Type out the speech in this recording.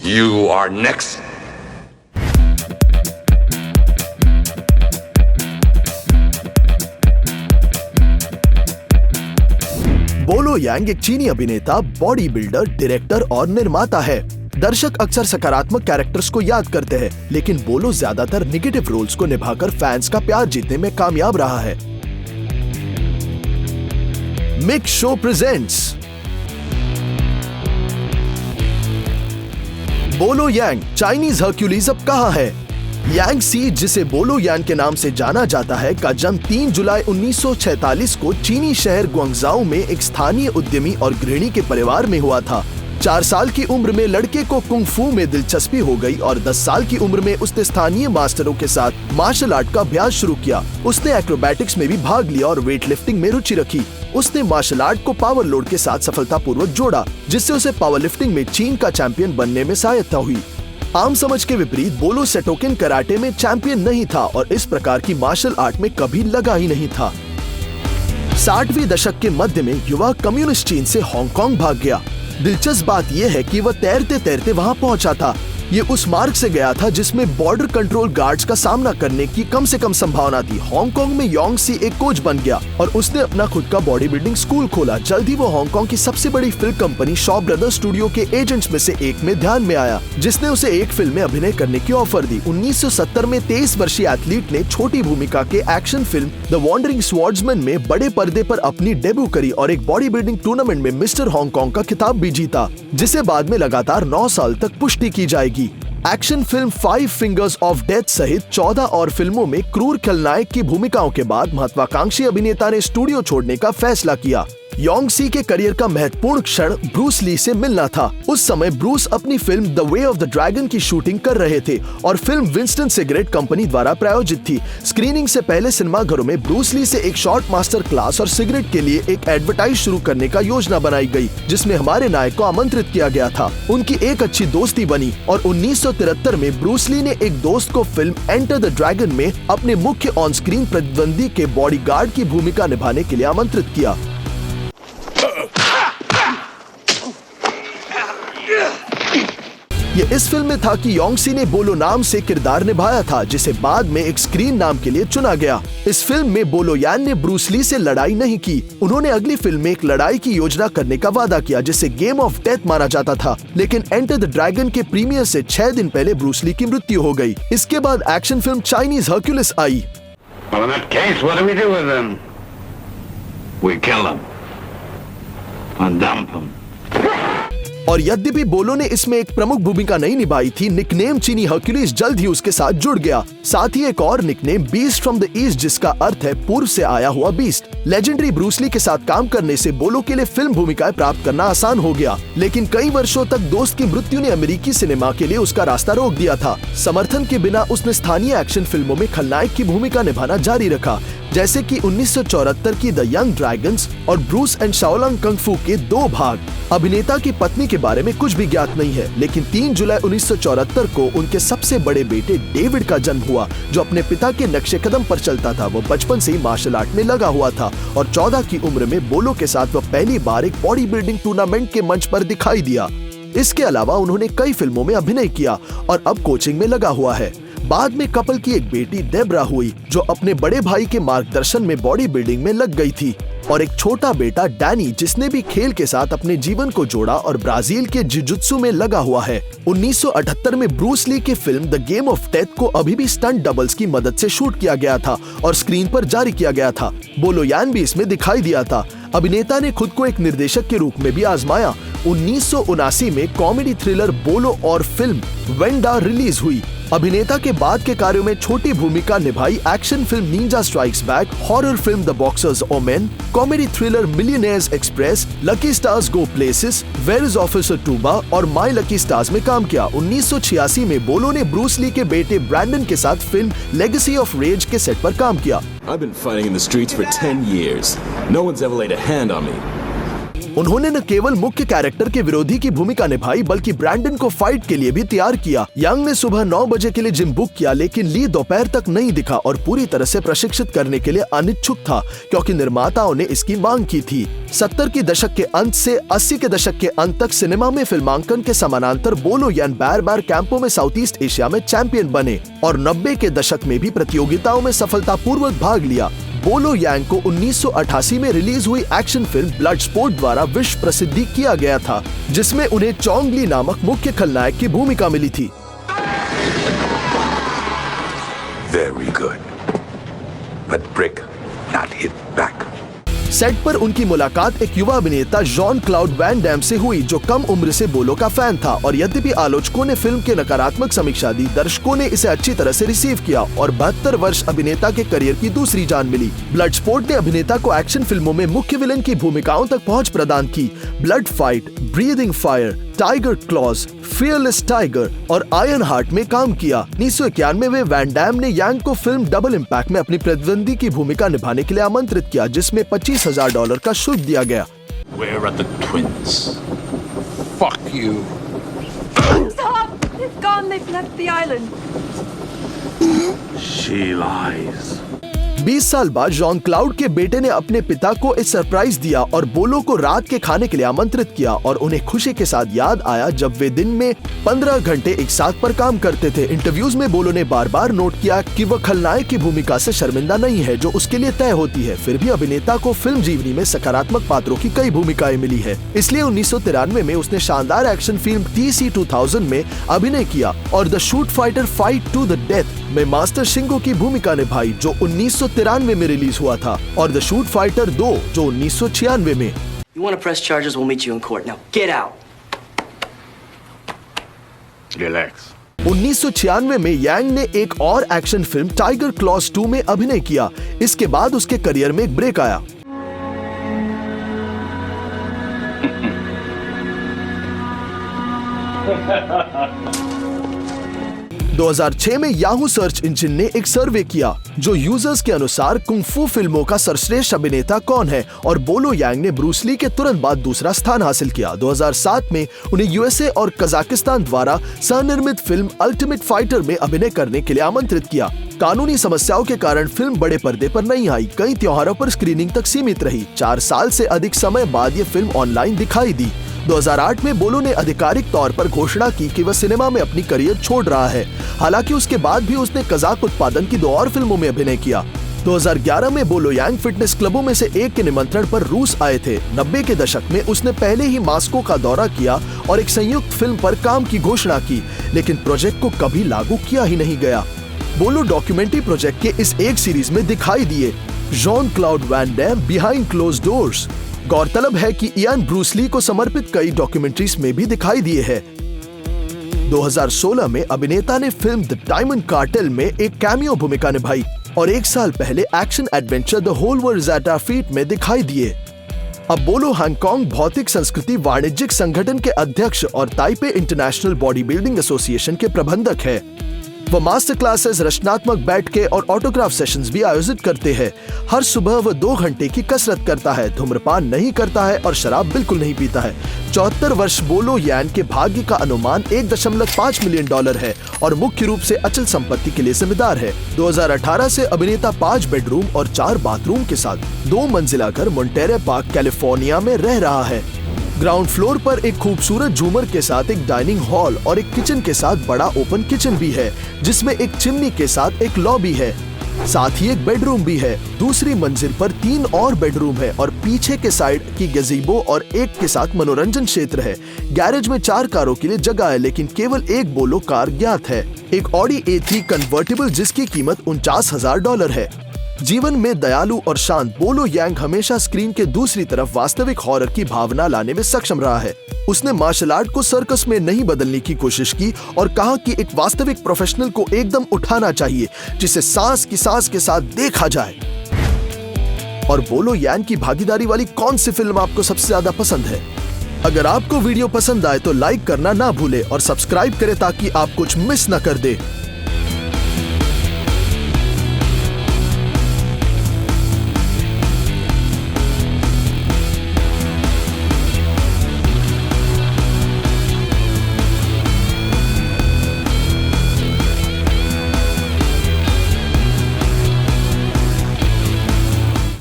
You are next. बोलो यांग एक चीनी अभिनेता, बॉडी बिल्डर, डायरेक्टर और निर्माता है। दर्शक अक्सर सकारात्मक कैरेक्टर्स को याद करते हैं, लेकिन बोलो ज्यादातर निगेटिव रोल्स को निभाकर फैंस का प्यार जीतने में कामयाब रहा है। मिक शो प्रेजेंट्स बोलो यांग, चाइनीज हर्क्यूलिस अब कहाँ है? यांग सी, जिसे बोलो यांग के नाम से जाना जाता है, का जन्म 3 जुलाई 1946 को चीनी शहर ग्वांगझाऊ में एक स्थानीय उद्यमी और गृहिणी के परिवार में हुआ था। 4 साल की उम्र में लड़के को कुंग फू में दिलचस्पी हो गई और 10 साल की उम्र में उसने स्थानीय मास्टरों के साथ मार्शल आर्ट का अभ्यास शुरू किया। उसने एक्रोबैटिक्स में भी भाग लिया और वेट लिफ्टिंग में रुचि रखी। उसने मार्शल आर्ट को पावर लोड के साथ सफलतापूर्वक जोड़ा, जिससे उसे पावर लिफ्टिंग में चीन का चैंपियन बनने में सहायता हुई। आम समझ के विपरीत बोलो सेटोकिन कराटे में चैंपियन नहीं था और इस प्रकार की मार्शल आर्ट में कभी लगा ही नहीं था। 60वीं दशक के मध्य में युवा कम्युनिस्ट चीन से हांगकांग भाग गया। दिलचस्प बात यह है कि वह तैरते तैरते वहां पहुंचा था। ये उस मार्ग से गया था जिसमें बॉर्डर कंट्रोल गार्ड्स का सामना करने की कम से कम संभावना थी। हांगकांग में योंग सी एक कोच बन गया और उसने अपना खुद का बॉडी बिल्डिंग स्कूल खोला। जल्द ही वो हांगकांग की सबसे बड़ी film company Shaw brothers studio के एजेंट्स में से एक में ध्यान में आया, जिसने उसे एक फिल्म में अभिनय करने की ऑफर दी। 1970 में 23 वर्षीय एथलीट ने छोटी भूमिका के action film the wandering swordsman में बड़े पर्दे पर अपनी डेब्यू करी और एक बॉडी बिल्डिंग टूर्नामेंट में मिस्टर हांगकांग का खिताब भी जीता, जिसे बाद में लगातार 9 साल तक पुष्टि की जाएगी। Action film 5 fingers of death सहित 14 और फिल्मों में क्रूर खलनायक की भूमिकाओं के बाद महत्वाकांक्षी अभिनेता ने स्टूडियो छोड़ने का फैसला किया। योंग सी के करियर का महत्वपूर्ण क्षण ब्रूस ली से मिलना था। उस समय ब्रूस अपनी film the way of the dragon की शूटिंग कर रहे थे और फिल्म विंस्टन सिगरेट कंपनी द्वारा प्रायोजित थी। स्क्रीनिंग से पहले सिनेमाघरों में ब्रूस ली से एक शॉर्ट मास्टर क्लास और सिगरेट के लिए एक एडवर्टाइज शुरू करने का योजना बनाई गई, जिसमें हमारे नायक को आमंत्रित किया गया था। उनकी एक अच्छी दोस्ती बनी और 1973 में ब्रूस ली ने एक दोस्त को फिल्म एंटर द ड्रैगन में अपने मुख्य ऑन स्क्रीन प्रतिद्वंदी के बॉडीगार्ड की भूमिका निभाने के लिए आमंत्रित किया। ये इस फिल्म में था कि योंग सी ने बोलो नाम से किरदार निभाया था, जिसे बाद में एक स्क्रीन नाम के लिए चुना गया। इस फिल्म में बोलो यान ने ब्रूस ली से लड़ाई नहीं की। उन्होंने अगली फिल्म में एक लड़ाई की योजना करने का वादा किया, जिसे गेम ऑफ डेथ माना जाता था, लेकिन एंटर द ड्रैगन के प्रीमियर से 6 दिन पहले ब्रूस ली की मृत्यु हो गई। इसके बाद एक्शन फिल्म चाइनीज हर्क्यूलिस आई। और यद्यपि बोलो ने इसमें एक प्रमुख भूमिका नहीं निभाई थी, निकनेम चीनी हर्क्यूलिस जल्द ही उसके साथ जुड़ गया। साथ ही एक और nickname beast from the east, जिसका अर्थ है पूर्व से आया हुआ बीस्ट। लेजेंडरी ब्रूस ली के साथ काम करने से बोलो के लिए फिल्म भूमिकाएं प्राप्त करना आसान हो गया, लेकिन कई वर्षों तक दोस्त की मृत्यु ने अमेरिकी सिनेमा के लिए उसका रास्ता रोक दिया था। समर्थन के बिना उसने स्थानीय एक्शन फिल्मों में खलनायक की भूमिका निभाना जारी रखा, जैसे कि 1974 की द यंग ड्रैगन्स और ब्रूस एंड शाओलंग कंग फू के 2 भाग। अभिनेता की पत्नी के बारे में कुछ भी ज्ञात नहीं है, लेकिन 3 जुलाई 1974 को उनके सबसे बड़े बेटे डेविड का जन्म हुआ, जो अपने पिता के नक्शे कदम पर चलता था। वो बचपन से ही मार्शल आर्ट में लगा हुआ था और 14 की उम्र में बोलो के साथ वह पहली बार एक बॉडी बिल्डिंग टूर्नामेंट के मंच पर दिखाई दिया। इसके अलावा उन्होंने कई फिल्मों में अभिनय किया और अब कोचिंग में लगा हुआ है। बाद में कपल की एक बेटी डेब्रा हुई, जो अपने बड़े भाई के मार्गदर्शन में बॉडी बिल्डिंग में लग गई थी, और एक छोटा बेटा डैनी, जिसने भी खेल के साथ अपने जीवन को जोड़ा और ब्राजील के जिजुत्सु में लगा हुआ है। 1978 में ब्रूस ली की film the game of death को अभी भी स्टंट डबल्स की मदद से शूट किया गया था और स्क्रीन पर जारी किया गया था। बोलो यान भी इसमें दिखाई दिया था। अभिनेता ने खुद को एक निर्देशक के रूप में भी आजमाया। 1979 में कॉमेडी थ्रिलर बोलो और फिल्म वेंडा रिलीज हुई। अभिनेता के बाद के कार्यों में छोटी भूमिका निभाई action film ninja strikes back, horror film the boxer's omen, comedy thriller millionaires express, lucky stars go places, where is officer tuba और माय लकी स्टार्स में काम किया। 1986 में बोलो ने ब्रूस ली के बेटे ब्रैंडन के साथ फिल्म लेगेसी ऑफ रेज के सेट पर काम किया। I've been fighting in the streets for 10 years. No one's ever laid a hand on me. उन्होंने न केवल मुख्य कैरेक्टर के विरोधी की भूमिका निभाई, बल्कि ब्रैंडन को फाइट के लिए भी तैयार किया। यंग ने सुबह 9 बजे के लिए जिम बुक किया, लेकिन ली दोपहर तक नहीं दिखा और पूरी तरह से प्रशिक्षित करने के लिए अनिच्छुक था, क्योंकि निर्माताओं ने इसकी मांग की थी। 70 के दशक के अंत से 80 के दशक के अंत तक सिनेमा में फिल्मांकन के समानांतर बोलो यान बार बार कैंपों में साउथ ईस्ट एशिया में चैंपियन बने और 90 के दशक में भी प्रतियोगिताओं में सफलतापूर्वक भाग लिया। बोलो यांग को 1988 में रिलीज हुई एक्शन फिल्म ब्लडस्पोर्ट द्वारा विश्व प्रसिद्धि किया गया था, जिसमें उन्हें चोंग ली नामक मुख्य खलनायक की भूमिका मिली थी। Very good. But Brick not hit back. Set पर उनकी मुलाकात एक युवा अभिनेता जॉन क्लाउड वैन डैम से हुई, जो कम उम्र से बोलो का फैन था, और यद्यपि आलोचकों ने फिल्म के नकारात्मक समीक्षा दी, दर्शकों ने इसे अच्छी तरह से रिसीव किया और 72 वर्ष अभिनेता के करियर की दूसरी जान मिली। ब्लडस्पोर्ट ने अभिनेता को एक्शन फिल्मों में मुख्य विलेन की भूमिकाओं तक पहुंच प्रदान की। Blood fight, breathing fire, tiger clause, fearless tiger और आयरन हार्ट में काम किया। 1991 में वैन डैम ने यांग को फिल्म डबल इम्पैक्ट में अपनी प्रतिद्वंदी की भूमिका निभाने के लिए आमंत्रित किया, जिसमें $25,000 का शुल्क दिया गया। Where are the twins? Fuck you. Stop! They've gone. They've left the island. She lies. 20 साल बाद जॉन क्लाउड के बेटे ने अपने पिता को एक सरप्राइज दिया और बोलो को रात के खाने के लिए आमंत्रित किया, और उन्हें खुशी के साथ याद आया जब वे दिन में 15 घंटे एक साथ पर काम करते थे। इंटरव्यूज में बोलो ने बार बार नोट किया कि वह खलनायक की भूमिका से शर्मिंदा नहीं है जो उसके लिए तय होती है। फिर भी अभिनेता को फिल्म जीवनी में सकारात्मक पात्रों की कई भूमिकाएं मिली है, इसलिए 1993 में उसने शानदार एक्शन फिल्म TC-2000 में अभिनय किया और the shoot fighter fight to the death में मास्टर शिंगो की भूमिका निभाई, जो 1993 में रिलीज हुआ था, और द शूट फाइटर 2 जो 1996 में। You want to press charges? We'll meet you in court. Now get out. Relax. 1996 में यांग ने एक और एक्शन फिल्म टाइगर क्लॉज 2 में अभिनय किया। इसके बाद उसके करियर में एक ब्रेक आया। 2006 में याहू सर्च इंजन ने एक सर्वे किया जो यूजर्स के अनुसार कुंग-फू फिल्मों का सर्वश्रेष्ठ अभिनेता कौन है, और बोलो यांग ने ब्रूस ली के तुरंत बाद दूसरा स्थान हासिल किया। 2007 में उन्हें यूएसए और कजाकिस्तान द्वारा सहनिर्मित फिल्म अल्टीमेट फाइटर में अभिनय करने के लिए आमंत्रित किया। कानूनी समस्याओं के कारण फिल्म बड़े पर्दे पर नहीं आई, कई त्योहारों पर स्क्रीनिंग तक सीमित रही। 4 साल से अधिक समय बाद ये फिल्म ऑनलाइन दिखाई दी। 2008 में बोलो ने आधिकारिक तौर पर घोषणा की कि वह सिनेमा में अपनी करियर छोड़ रहा है। हालांकि उसके बाद भी उसने कजाक उत्पादन की 2 और फिल्मों में अभिनय किया। 2011 में बोलो यांग फिटनेस क्लबों में से एक के निमंत्रण पर रूस आए थे। 90 के दशक में उसने पहले ही मॉस्को का दौरा किया और एक संयुक्त फिल्म पर काम की घोषणा की, लेकिन प्रोजेक्ट को कभी लागू किया ही नहीं गया। बोलो डॉक्यूमेंट्री प्रोजेक्ट के इस एक सीरीज में दिखाई दिए, John Claude Van Damme behind close doors. गौरतलब है कि इयान ब्रूस ली को समर्पित कई डॉक्यूमेंट्रीज में भी दिखाई दिए हैं। 2016 में अभिनेता ने फिल्म द डायमंड कार्टेल में एक कैमियो भूमिका निभाई और 1 साल पहले action adventure the whole world is at our feet में दिखाई दिए। अब बोलो हांगकांग भौतिक संस्कृति वाणिज्यिक संगठन के अध्यक्ष और Taipei international body building association के प्रबंधक है। वह मास्टर क्लासेस, रचनात्मक बैठकें और ऑटोग्राफ सेशंस भी आयोजित करते हैं। हर सुबह वह 2 घंटे की कसरत करता है, धूम्रपान नहीं करता है और शराब बिल्कुल नहीं पीता है। 74 वर्ष बोलो यान के भाग्य का अनुमान $1.5 मिलियन है और मुख्य रूप से अचल संपत्ति के लिए जिम्मेदार है। 2018 से अभिनेता 5 बेडरूम और 4 बाथरूम के साथ 2 मंजिला घर मोंटेरे पार्क, कैलिफोर्निया में रह रहा है। ग्राउंड फ्लोर पर एक खूबसूरत झूमर के साथ एक डाइनिंग हॉल और एक किचन के साथ बड़ा ओपन किचन भी है, जिसमें एक चिमनी के साथ एक लॉबी है। साथ ही एक बेडरूम भी है। दूसरी मंजिल पर 3 और बेडरूम है और पीछे के साइड की गज़ीबो और एक के साथ मनोरंजन क्षेत्र है। गैरेज में 4 कारों के लिए जगह है, लेकिन केवल एक बोलो कार ज्ञात है, एक ऑडी A3 कन्वर्टिबल जिसकी कीमत $49,000 है। जीवन में दयालु और शांत बोलो यांग हमेशा स्क्रीन के दूसरी तरफ वास्तविक हॉरर की भावना लाने में सक्षम रहा है। उसने मार्शल आर्ट को सर्कस में नहीं बदलने की कोशिश की और कहा कि एक वास्तविक प्रोफेशनल को एकदम उठाना चाहिए जिसे सांस की सांस के साथ देखा जाए। और बोलो यांग की भागीदारी वाली कौन सी फिल्म आपको सबसे ज्यादा पसंद है? अगर आपको वीडियो पसंद आए तो लाइक करना ना भूले और सब्सक्राइब करें ताकि आप कुछ मिस न कर दे।